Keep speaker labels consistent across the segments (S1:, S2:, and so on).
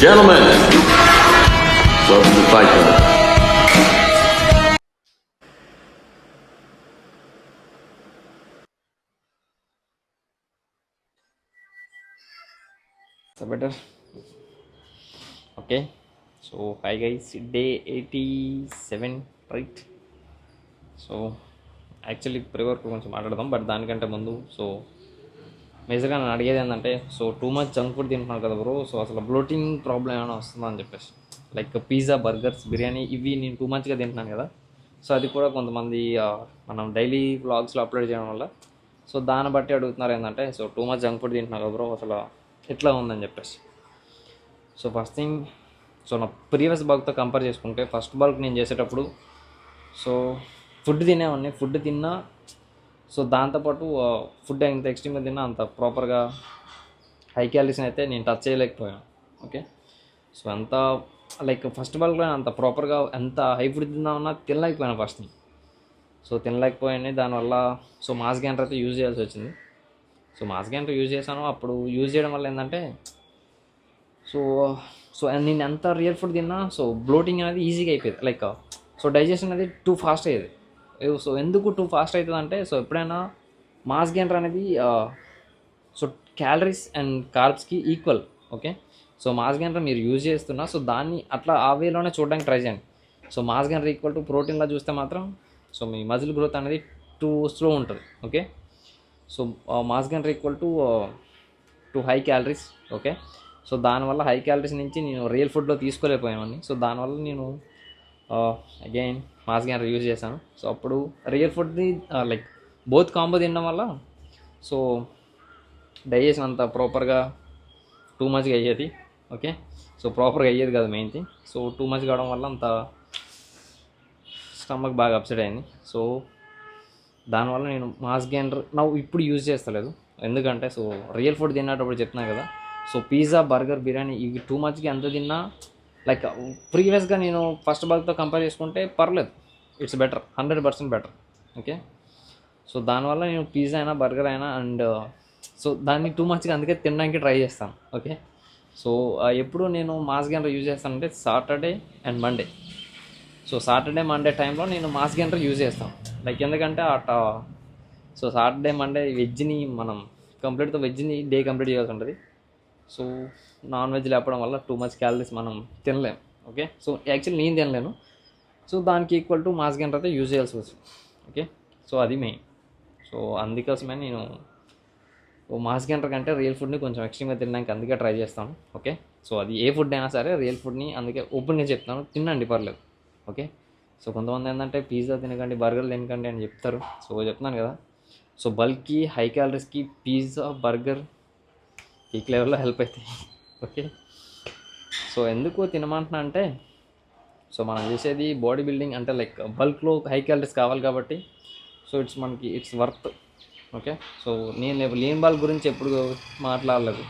S1: Gentlemen, welcome to Fight Club.
S2: So better. Okay. So hi guys, day 87, right? So actually prework కొంచెం మాట్లాడదాం, but దానికంటే ముందు so మేజర్గా నేను అడిగేది ఏంటంటే, so too much junk food తింటున్నాను కదా బ్రో, సో అసలు బ్లోటింగ్ ప్రాబ్లం ఏమైనా వస్తుందా అని చెప్పేసి, లైక్ పిజ్జా, బర్గర్స్, బిర్యానీ ఇవి నేను టూ మచ్గా తింటున్నాను కదా. సో అది కూడా కొంతమంది మనం డైలీ వ్లాగ్స్లో అప్లోడ్ చేయడం వల్ల సో దాన్ని బట్టి అడుగుతున్నారు ఏంటంటే, so too much junk food తింటున్నారు కదా బ్రో, అసలు ఎట్లా ఉందని చెప్పేసి. సో ఫస్ట్ థింగ్, సో నా ప్రీవియస్ బల్క్తో కంపేర్ చేసుకుంటే ఫస్ట్ బల్క్ నేను చేసేటప్పుడు సో ఫుడ్ తినేవాడిని, ఫుడ్ తిన్నా సో దాంతోపాటు ఫుడ్ ఎంత ఎక్స్ట్రీమ్గా తిన్నా అంత ప్రాపర్గా హై క్యాలరీస్ని అయితే నేను టచ్ చేయలేకపోయాను. ఓకే, సో అంత లైక్ ఫస్ట్ బల్క్లో అంత ప్రాపర్గా ఎంత హై ఫుడ్ తిందామన్నా తినలేకపోయాను ఫస్ట్. సో తినలేకపోయాను, దానివల్ల సో మాస్ గెయినర్ అయితే యూజ్ చేయాల్సి వచ్చింది. సో మాస్ గెయినర్ యూజ్ చేశాను, అప్పుడు యూజ్ చేయడం వల్ల ఏంటంటే సో సో నేను ఎంత రియల్ ఫుడ్ తిన్నా సో బ్లోటింగ్ అనేది ఈజీగా అయిపోయేది, లైక్ సో డైజెషన్ అనేది టూ ఫాస్ట్ అయ్యేది. సో ఎందుకు టూ ఫాస్ట్ అవుతుంది అంటే, సో ఎప్పుడైనా మాస్ గెయినర్ అనేది సో క్యాలరీస్ అండ్ కార్బ్స్కి equal. Okay, so mass gainer మీరు యూజ్ చేస్తున్నా సో దాన్ని అట్లా ఆ వేలోనే చూడడానికి ట్రై చేయండి. So mass gainer equal to ప్రోటీన్లా చూస్తే మాత్రం సో మీ మజిల్ గ్రోత్ అనేది టూ స్లో ఉంటుంది. Okay, so mass gainer equal to high calories. Okay, so దానివల్ల హై క్యాలరీస్ నుంచి నేను రియల్ ఫుడ్లో తీసుకోలేకపోయాను. సో దానివల్ల నేను అగైన్ మాస్ గెయినర్ యూజ్ చేశాను. సో అప్పుడు రియల్ ఫుడ్ని లైక్ బోత్ కాంబో తినడం వల్ల సో డైజెషన్ అంత ప్రాపర్గా టూ మచ్గా అయ్యేది. ఓకే, సో ప్రాపర్గా అయ్యేది కాదు main thing. So too much కావడం వల్ల అంత స్టమక్ బాగా అప్సెట్ అయింది. సో దానివల్ల నేను మాస్ గెయినర్ ఇప్పుడు యూజ్ చేస్తలేదు. ఎందుకంటే సో రియల్ ఫుడ్ తినేటప్పుడు చెప్తున్నాను కదా, సో పిజ్జా, బర్గర్, బిర్యానీ ఇవి టూ మచ్గా ఎంత తిన్నా లైక్ ప్రీవియస్గా నేను ఫస్ట్ బల్క్తో కంపేర్ చేసుకుంటే పర్లేదు, it's better, 100% better. Okay, so దానివల్ల నేను పిజ్జా అయినా బర్గర్ అయినా అండ్ సో దాన్ని టూ మచ్గా అందుకే తినడానికి ట్రై చేస్తాను. ఓకే, సో ఎప్పుడు నేను మాస్ గెయినర్ యూజ్ చేస్తానంటే Saturday and Monday. So Saturday, Monday టైంలో నేను మాస్ గెయినర్ యూజ్ చేస్తాను. లైక్ ఎందుకంటే సో సాటర్డే, మండే వెజ్ని మనం వెజ్ని డే కంప్లీట్ చేయాల్సి ఉంటుంది. సో నాన్ వెజ్ లేపడం వల్ల టూ మచ్ క్యాలరీస్ మనం తినలేము. ఓకే, సో యాక్చువల్లీ నేను తినలేను. సో దానికి ఈక్వల్ టు మాస్ గెయినర్ అయితే యూజ్ చేయాల్సి వస్తుంది. ఓకే, సో అది మెయిన్. సో అందుకోసమే నేను మాస్ గెయినర్ కంటే రియల్ ఫుడ్ని కొంచెం ఎక్స్ట్రీమ్గా తినడానికి అందుకే ట్రై చేస్తాను. ఓకే, సో అది ఏ ఫుడ్ అయినా సరే రియల్ ఫుడ్ని అందుకే ఓపెన్గా చెప్తాను, తినండి పర్లేదు. ఓకే, సో కొంతమంది ఏంటంటే పిజ్జా తినకండి, బర్గర్ తినకండి అని చెప్తారు. సో చెప్తున్నాను కదా, సో బల్క్కి హై క్యాలరీస్కి పిజ్జా, బర్గర్ పీక్ లెవెల్లో హెల్ప్ అవుతాయి. ఓకే, సో ఎందుకు తినమంటున్నా అంటే, సో మనం చేసేది బాడీ బిల్డింగ్ అంటే లైక్ బల్క్లో హై క్యాలరీస్ కావాలి కాబట్టి so it's worth. Okay, so నేను లీన్ బాల్ గురించి ఎప్పుడు మాట్లాడలేదు,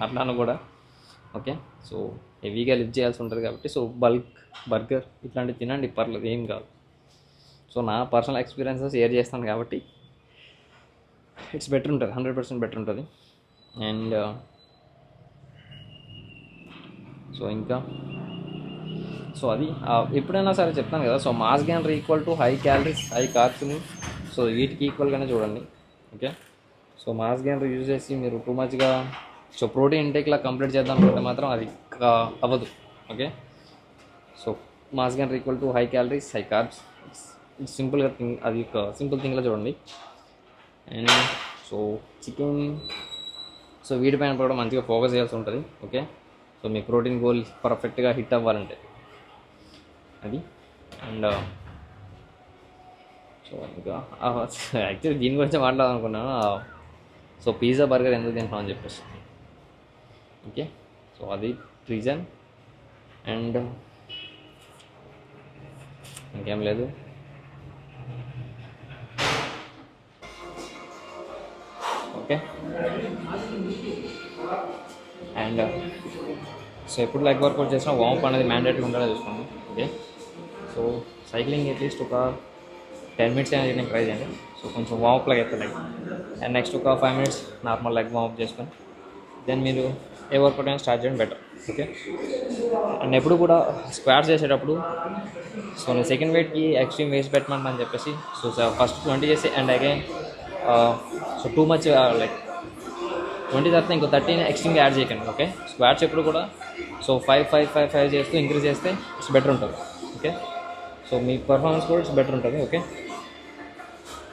S2: మాట్లాడను కూడా. ఓకే, సో హెవీగా లిఫ్ట్ చేయాల్సి ఉంటుంది కాబట్టి సో బల్క్, బర్గర్ ఇట్లాంటివి తినండి పర్లేదు, ఏం కాదు. సో నా పర్సనల్ ఎక్స్పీరియన్సెస్ షేర్ చేస్తాను కాబట్టి ఇట్స్ బెటర్ ఉంటుంది, 100% బెటర్ ఉంటుంది. అండ్ సో ఇంకా సో అది ఎప్పుడైనా సరే చెప్తాను కదా, so mass gainer equal to high calories, high కార్బ్స్ని సో వీటికి ఈక్వల్గానే చూడండి. Okay, so mass gainer use చేసి మీరు టూ మచ్గా సో ప్రోటీన్ ఇంటేక్లా కంప్లీట్ చేద్దాం అనుకుంటే మాత్రం అది అవ్వదు. Okay, so mass gainer equal to high calories, high carbs, it's సింపుల్గా థింగ్, అది ఒక సింపుల్ థింగ్లో చూడండి. అండ్ సో చికెన్, సో వీటిపైన కూడా మంచిగా ఫోకస్ చేయాల్సి ఉంటుంది. ఓకే, సో మీ ప్రోటీన్ గోల్ పర్ఫెక్ట్గా హిట్ అవ్వాలంటే అది. అండ్ సో ఇంకా యాక్చువల్లీ దీని గురించి మాట్లాడాలనుకున్నాను. సో పిజ్జా, బర్గర్ ఎందుకు తింటాం అని చెప్పేసి. ఓకే, సో అది రీజన్. అండ్ ఇంకేం లేదు. ఓకే, అండ్ సో ఎప్పుడు లెగ్ వర్కౌట్ చేసినా వార్మప్ అనేది మ్యాండేటరీ ఉండేలా చూసుకోండి. ఓకే, సో సైక్లింగ్ అట్లీస్ట్ ఒక 10 minutes అయినా చేయడానికి ట్రై చేయండి. సో కొంచెం వార్మప్ లాగా అవుతుంది లెగ్. అండ్ నెక్స్ట్ ఒక 5 minutes నార్మల్ లెగ్ వార్మప్ చేసుకొని దెన్ మీరు ఏ వర్కౌట్ అయినా స్టార్ట్ చేయండి, బెటర్. ఓకే. అండ్ ఎప్పుడు కూడా స్క్వాట్స్ చేసేటప్పుడు సో నేను సెకండ్ వెయిట్కి ఎక్స్ట్రీమ్ వేస్ట్ పెట్టమని చెప్పేసి సో ఫస్ట్ 20 చేసి and again so too much like 20 తర్వాత ఇంకో 13 ఎక్స్ట్రీమ్గా యాడ్ చేయకండి. ఓకే. స్క్వాట్స్ ఎప్పుడు కూడా సో 5 చేస్తూ ఇంక్రీజ్ చేస్తే ఇట్స్ బెటర్ ఉంటుంది. ఓకే. సో మీ పర్ఫార్మెన్స్ కూడా ఇట్స్ బెటర్ ఉంటుంది. ఓకే.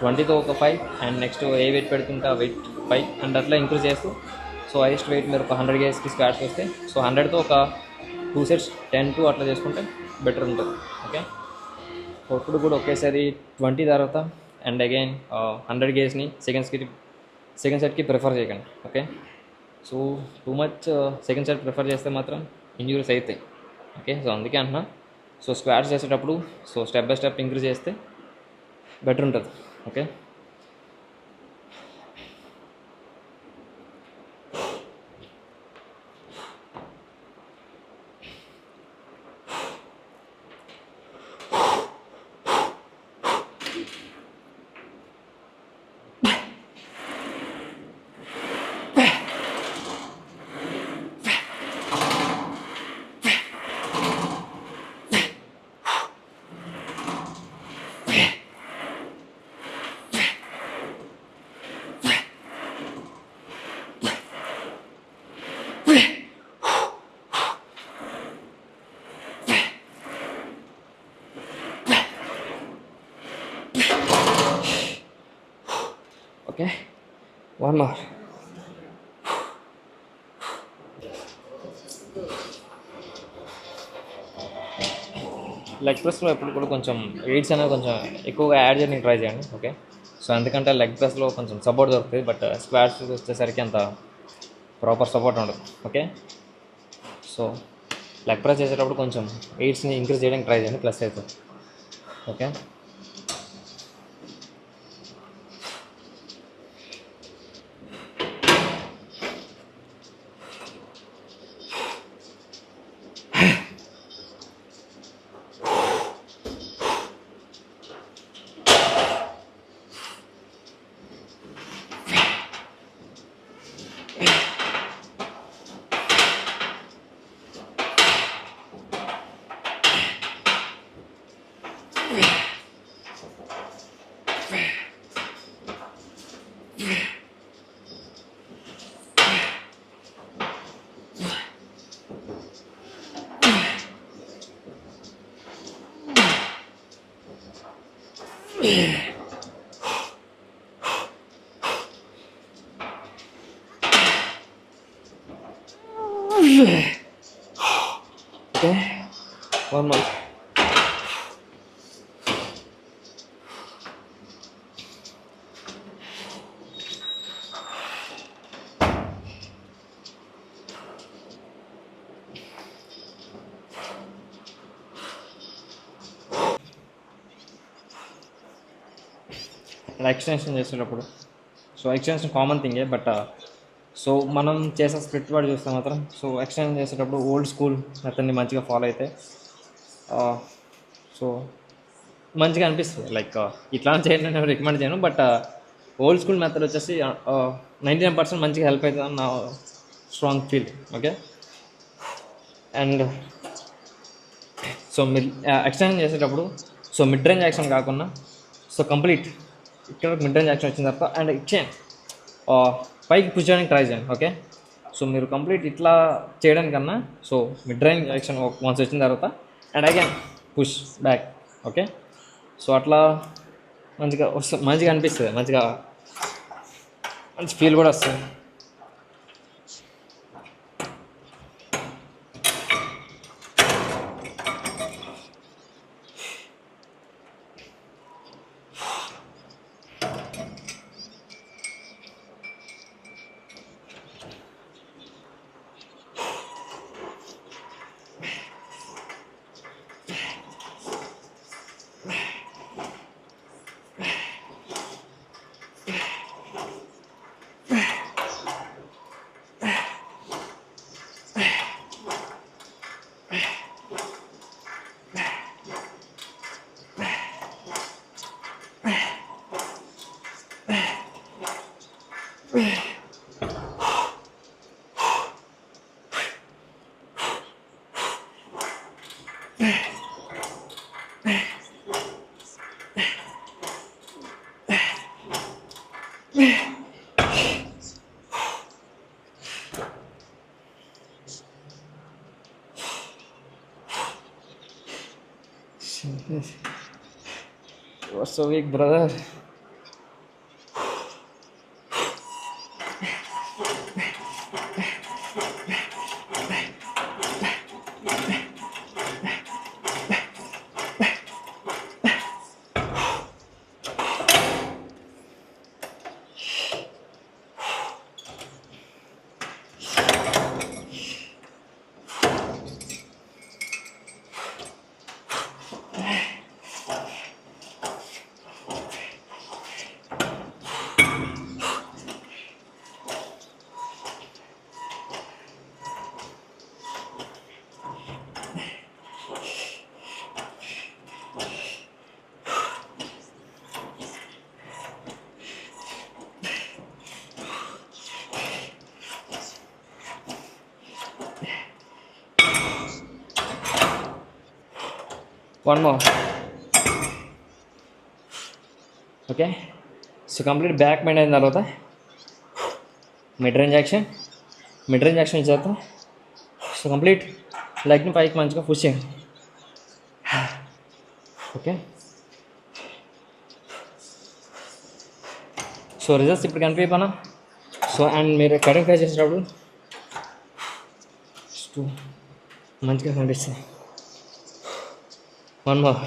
S2: 20తో ఒక 5 అండ్ నెక్స్ట్ ఏ వెయిట్ పెడుతుంటే ఆ వెయిట్ 5 అండ్ అట్లా ఇంక్రీజ్ చేస్తూ సో హైయెస్ట్ వెయిట్ మీరు ఒక 100 కేజీస్కి స్క్వాట్స్ వస్తే సో 100తో ఒక 2 సెట్స్ 10-2 అట్లా చేసుకుంటే బెటర్ ఉంటుంది. ఓకే. సో ఇప్పుడు కూడా ఒకేసారి 20 తర్వాత అండ్ అగైన్ 100 కేజీస్ని సెకండ్ సెట్కి ప్రిఫర్ చేయకండి. Okay. So too much second set prefer చేస్తే మాత్రం ఇంజురీస్ అవుతాయి. ఓకే. సో అందుకే అంటున్నా సో స్క్వాట్స్ చేసేటప్పుడు so step by step increase చేస్తే బెటర్ ఉంటుంది. ఓకే. ఓకే. 1 more. లెగ్ ప్రెస్లో ఎప్పుడు కూడా కొంచెం వెయిట్స్ అనేవి కొంచెం ఎక్కువగా యాడ్ చేయడానికి ట్రై చేయండి. ఓకే. సో ఎందుకంటే లెగ్ ప్రెస్లో కొంచెం సపోర్ట్ దొరుకుతుంది బట్ స్క్వాట్స్ వచ్చేసరికి అంత ప్రాపర్ సపోర్ట్ ఉండదు. ఓకే. సో లెగ్ ప్రెస్ చేసేటప్పుడు కొంచెం వెయిట్స్ని ఇంక్రీజ్ చేయడానికి ట్రై చేయండి ప్లస్ అయితే. ఓకే. ఓకే. 1 more. ఎక్స్టెన్షన్ చేసేటప్పుడు సో ఎక్స్టెన్షన్ కామన్ థింగే బట్ సో మనం చేసే స్ప్లిట్ వాడు చూస్తే మాత్రం సో ఎక్స్టెన్షన్ చేసేటప్పుడు ఓల్డ్ స్కూల్ మెథడ్ని మంచిగా ఫాలో అయితే సో మంచిగా అనిపిస్తుంది. లైక్ ఇట్లా చేయండి నేను రికమెండ్ చేయను బట్ ఓల్డ్ స్కూల్ మెథడ్ వచ్చేసి 99% మంచిగా హెల్ప్ అవుతుంది అని నా strong feel. Okay. And so extension చేసేటప్పుడు సో మిడ్ రేంజ్ యాక్షన్ కాకుండా సో కంప్లీట్ ఇక్కడ మిడ్ రేంజ్ యాక్షన్ వచ్చిన తర్వాత అండ్ ఇచ్చేయండి పైకి పుష్ చేయడానికి ట్రై చేయండి. ఓకే. సో మీరు కంప్లీట్ ఇట్లా చేయడానికన్నా so mid range action once వచ్చిన తర్వాత and again push back. Okay. So అట్లా మంచిగా అనిపిస్తుంది, మంచి ఫీల్ కూడా వస్తుంది. You are so weak, brother. One more. Okay. So complete back bend అయిన తర్వాత మిడ్ రేంజ్ యాక్షన్ ఇచ్చేస్తా. సో కంప్లీట్ లెగ్ని పైకి మంచిగా పుష్ చేయండి. ఓకే. సో రిజల్ట్స్ ఇప్పుడు కనిపించనా. సో అండ్ మీరు కటింగ్ ఫ్రై చేసేటప్పుడు మంచిగా కనిపిస్తుంది. One more.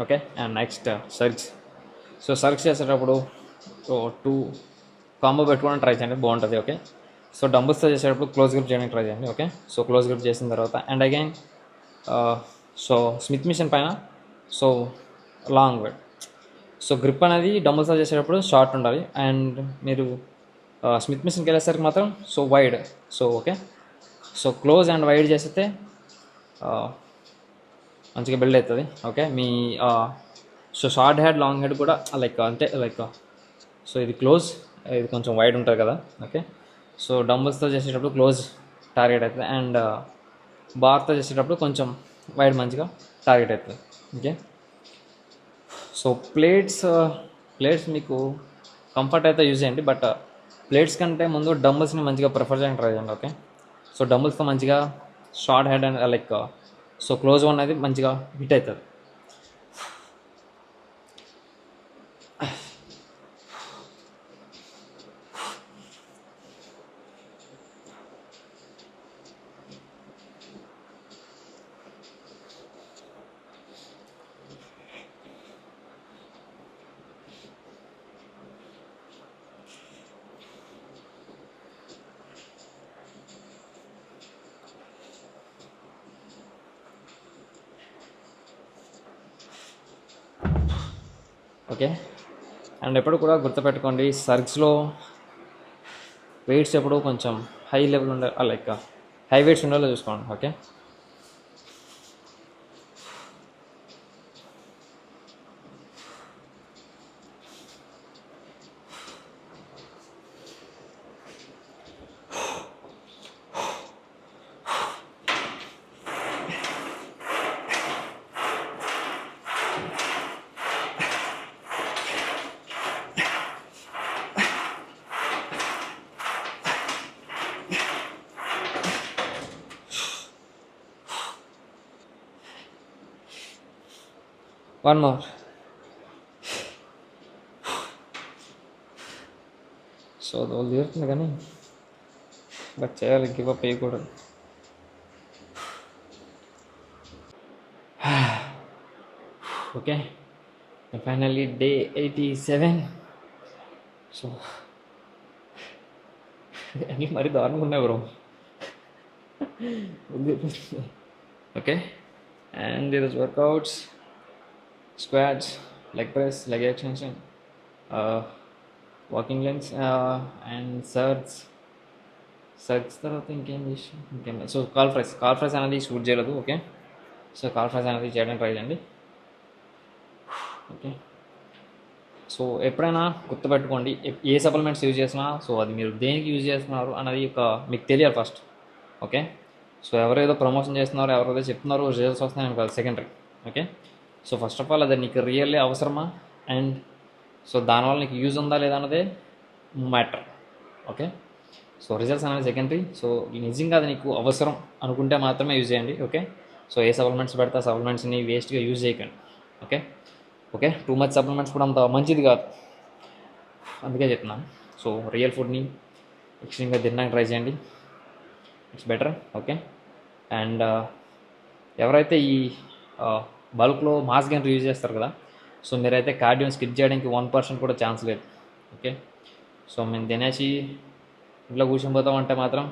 S2: Okay. And next సర్క్స్. సో సర్క్స్ చేసేటప్పుడు 2 కాంబో పెట్టుకోవడానికి ట్రై చేయండి, బాగుంటుంది. ఓకే. సో డంబుల్స్తో చేసేటప్పుడు క్లోజ్ గ్రిప్ చేయడానికి ట్రై చేయండి. ఓకే. సో క్లోజ్ గ్రిప్ చేసిన తర్వాత and again so Smith machine పైన సో లాంగ్ వెడ్. సో గ్రిప్ అనేది డంబుల్స్తో చేసేటప్పుడు షార్ట్ ఉండాలి. అండ్ మీరు స్మిత్ మిషన్కి వెళ్ళేసరికి మాత్రం so wide. So okay. So close and wide చేస్తే మంచిగా బిల్డ్ అవుతుంది. ఓకే. మీ so short head long head కూడా లైక్ అంటే లైక్ సో ఇది క్లోజ్, ఇది కొంచెం వైడ్ ఉంటుంది కదా. ఓకే. సో డంబుల్స్తో చేసేటప్పుడు క్లోజ్ టార్గెట్ అవుతుంది అండ్ బార్తో చేసేటప్పుడు కొంచెం వైడ్ మంచిగా టార్గెట్ అవుతుంది. ఓకే. సో ప్లేట్స్ మీకు కంఫర్ట్ అయితే యూజ్ చేయండి, బట్ ప్లేట్స్ కంటే ముందు డంబుల్స్ని మంచిగా ప్రిఫర్ చేయడానికి ట్రై చేయండి. ఓకే. సో డంబుల్స్తో మంచిగా short head and like so close one అనేది మంచిగా హిట్ అవుతుంది. ఓకే. అండ్ ఎప్పుడు కూడా గుర్తుపెట్టుకోండి, సర్క్స్లో వెయిట్స్ ఎప్పుడు కొంచెం హై లెవెల్ ఉండాలి, లైక్ హై వెయిట్స్ ఉండాలో చూసుకోండి. ఓకే. One more. సో రోజు తీరుతుంది కానీ బట్ చేయాలి, గివ్ అప్ వేయకూడదు. Okay, finally day 87. సో అన్నీ మరీ దారుణంగా ఉన్నాయి బ్రో. ఓకే, అండ్ ఈరోజు workouts, squats, leg press, leg extension, walking lens and search తర్వాత ఇంకేం సో కాల్ ఫ్రైస్ అనేది షూట్ చేయలేదు. ఓకే, సో కాల్ ఫ్రైస్ అనేది చేయడానికి ట్రై చేయండి. ఓకే, సో ఎప్పుడైనా గుర్తుపెట్టుకోండి, ఏ సప్లిమెంట్స్ యూజ్ చేసినా సో అది మీరు దేనికి యూజ్ చేస్తున్నారు అన్నది మీకు తెలియాలి ఫస్ట్. ఓకే, సో ఎవరేదో ప్రమోషన్ చేస్తున్నారు, ఎవరేదో చెప్తున్నారు, రిజల్ట్స్ వస్తున్నాయని కాదు, secondary. Okay, so first of all అది నీకు రియల్లీ అవసరమా, అండ్ సో దానివల్ల నీకు యూజ్ ఉందా లేదా అన్నదే మ్యాటర్. ఓకే, సో రిజల్ట్స్ అనేది సెకండరీ. సో నిజంగా అది నీకు అవసరం అనుకుంటే మాత్రమే యూజ్ చేయండి. ఓకే, సో ఏ సప్లిమెంట్స్ పెడితే ఆ సప్లిమెంట్స్ని వేస్ట్గా యూజ్ చేయకండి. Okay, okay, too much supplements కూడా అంత మంచిది కాదు, అందుకే చెప్తున్నాను. సో రియల్ ఫుడ్ని ఎక్స్ట్రీమ్గా తినడానికి ట్రై చేయండి, ఇట్స్ బెటర్. ఓకే, అండ్ ఎవరైతే ఈ బల్క్లో మాస్ గెయినర్ యూజ్ చేస్తారు కదా, సో మీరైతే కార్డియోని స్కిప్ చేయడానికి 1% కూడా ఛాన్స్ లేదు. ఓకే, సో మేము తినేసి ఇంట్లో కూర్చొని పోతామంటే మాత్రం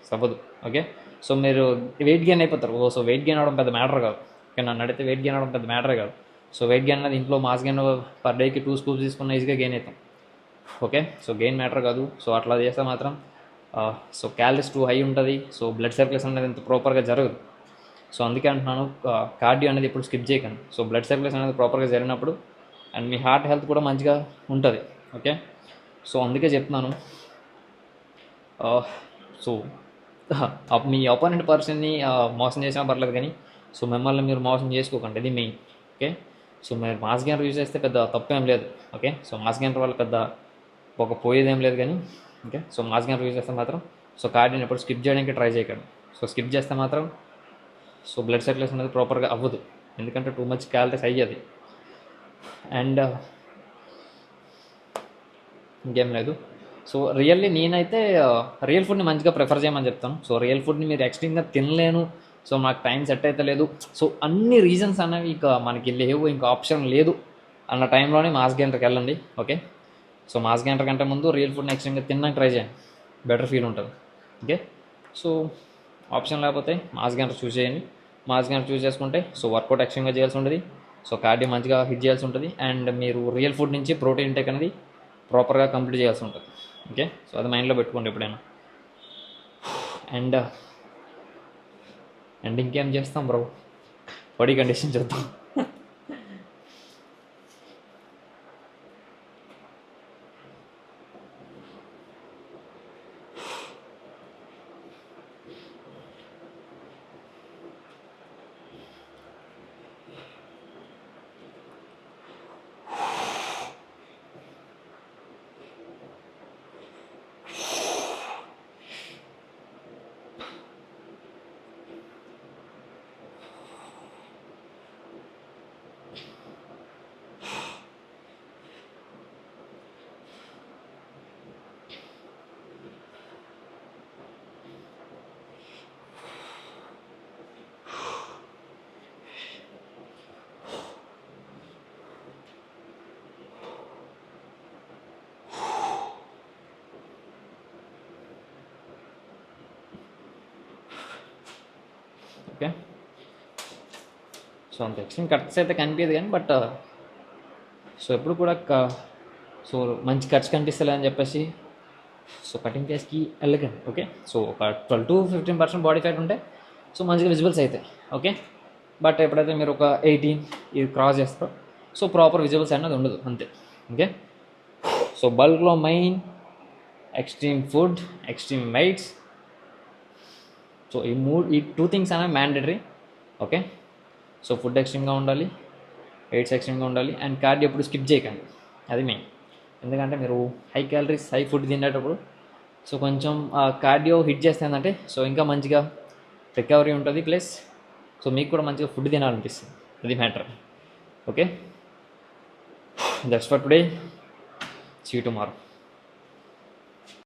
S2: సవ్వదు. ఓకే, సో మీరు వెయిట్ గెయిన్ అయిపోతారు. సో వెయిట్ గెయిన్ అవడం పెద్ద మ్యాటర్ కాదు. ఓకే, నన్ను అడిగితే వెయిట్ గెయిన్ అవడం పెద్ద మ్యాటరే కాదు. సో వెయిట్ గెయిన్ అనేది ఇంట్లో మాస్ గెయిన్ పర్ డేకి 2 స్కూప్స్ తీసుకున్న ఈజీగా గెయిన్ అవుతాం. ఓకే, సో గెయిన్ మ్యాటర్ కాదు. సో అట్లా చేస్తే మాత్రం సో క్యాలరీస్ టూ హై ఉంటుంది. సో బ్లడ్ సర్క్యులేషన్ అనేది ఇంత ప్రాపర్గా జరగదు. సో అందుకే అంటున్నాను, కార్డియో అనేది ఇప్పుడు స్కిప్ చేయకండి. సో బ్లడ్ సర్క్యులేషన్ అనేది ప్రాపర్గా జరిగినప్పుడు అండ్ మీ హార్ట్ హెల్త్ కూడా మంచిగా ఉంటుంది. ఓకే, సో అందుకే చెప్తున్నాను. సో మీ అపోనెంట్ పర్సన్ని మోసం చేసినా పర్లేదు కానీ సో మిమ్మల్ని మీరు మోసం చేసుకోకండి, ఇది మెయిన్. ఓకే, సో మీరు మాస్ గెయినర్ యూజ్ చేస్తే పెద్ద తప్పేం లేదు. ఓకే, సో మాస్ గెయినర్ వల్ల పెద్ద ఒక పోయేదేం లేదు కానీ okay, so mass gainer use చేస్తే మాత్రం సో కార్డియోని ఎప్పుడు స్కిప్ చేయడానికి ట్రై చేయకండి. సో స్కిప్ చేస్తే మాత్రం సో బ్లడ్ సర్క్యులేషన్ అనేది ప్రాపర్గా అవ్వదు, ఎందుకంటే టూ మచ్ క్యాలరీస్ అయ్యేది. అండ్ ఇంకేం లేదు. సో రియల్లీ నేనైతే రియల్ ఫుడ్ని మంచిగా ప్రిఫర్ చేయమని చెప్తాను. సో రియల్ ఫుడ్ని మీరు ఎక్స్ట్రీమ్గా తినలేను, సో నాకు టైం సెట్ అయితే లేదు, సో అన్ని రీజన్స్ అనేవి ఇక మనకి లేవు, ఇంకా ఆప్షన్ లేదు అన్న టైంలోనే మాస్ గెయినర్కి వెళ్ళండి. ఓకే, సో మాస్ గెయినర్ కంటే ముందు రియల్ ఫుడ్ని ఎక్స్ట్రీమ్గా తినడానికి ట్రై చేయండి, బెటర్ ఫీల్ ఉంటుంది. ఓకే, సో ఆప్షన్ లేకపోతే మాస్ గెయినర్ చూస్ చేయండి. మాస్ గెయినర్ చూస్ చేసుకుంటే సో వర్కౌట్ ఎక్స్ట్రీమ్గా చేయాల్సి ఉంటుంది, సో కార్డియో మంచిగా హిట్ చేయాల్సి ఉంటుంది, అండ్ మీరు రియల్ ఫుడ్ నుంచి ప్రోటీన్ ఇంటేక్ అనేది ప్రాపర్గా కంప్లీట్ చేయాల్సి ఉంటుంది. ఓకే, సో అది మైండ్లో పెట్టుకోండి ఎప్పుడైనా. అండ్ ఇంకేం చేస్తాం బ్రో, బాడీ కండిషన్ చూద్దాం. ఓకే, సో అంత ఎక్స్ట్రీమ్ కట్స్ అయితే కనిపించదు కానీ బట్ సో ఎప్పుడు కూడా సో మంచి కట్స్ కనిపిస్తలే అని చెప్పేసి సో కటింగ్ ప్లేస్కి వెళ్ళకండి. ఓకే, సో ఒక 12-15% బాడీ ఫ్యాట్ ఉంటే సో మంచిగా విజిబుల్స్ అవుతాయి. ఓకే, బట్ ఎప్పుడైతే మీరు ఒక 18 ఇది క్రాస్ చేస్తారో సో ప్రాపర్ విజిబుల్స్ అనేది ఉండదు అంతే. ఓకే, సో బల్క్లో main extreme food, extreme weights, so ఈ 2 థింగ్స్ అనేవి మ్యాండేటరీ. ఓకే, సో ఫుడ్ ఎక్స్ట్రీమ్గా ఉండాలి, వెయిట్స్ ఎక్స్ట్రీమ్గా ఉండాలి, అండ్ కార్డియో ఎప్పుడు స్కిప్ చేయకండి, అది మెయిన్. ఎందుకంటే మీరు హై క్యాలరీస్ హై ఫుడ్ తినేటప్పుడు సో కొంచెం కార్డియో హిట్ చేస్తే ఏంటంటే సో ఇంకా మంచిగా రికవరీ ఉంటుంది, ప్లస్ సో మీకు కూడా మంచిగా ఫుడ్ తినాలనిపిస్తుంది, అది matter. Okay. That's for today. See you tomorrow.